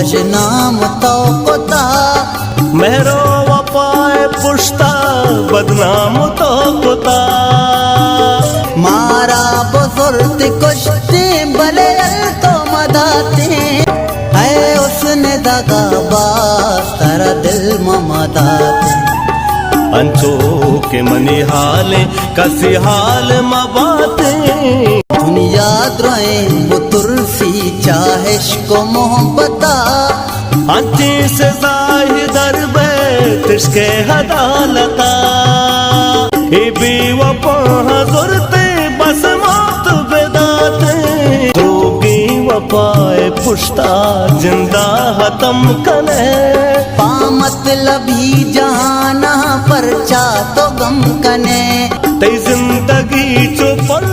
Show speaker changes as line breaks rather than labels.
खुश नाम तो कोता
मेरो वफाए पुश्ता बदनाम तो कोता
मारा बुजुर्ग कुश्ती भले तो मदाते है उसने दगाबाज तारा दिल ममदाते
अंचो के मनी हाले कसी हाल मबाते
दुनिया द्रोए वो तुरसी चाहेश को मोहब्बता
अंची से जाहिदर बैत इश्क़े हदालता ए बेवफा हज़रते बस मौत बेदाते दोगी वफाए पुश्ता जिंदा हतम कने
पा मतलबी जहाना परचा तो गम कने
ते जिंदगी चो पल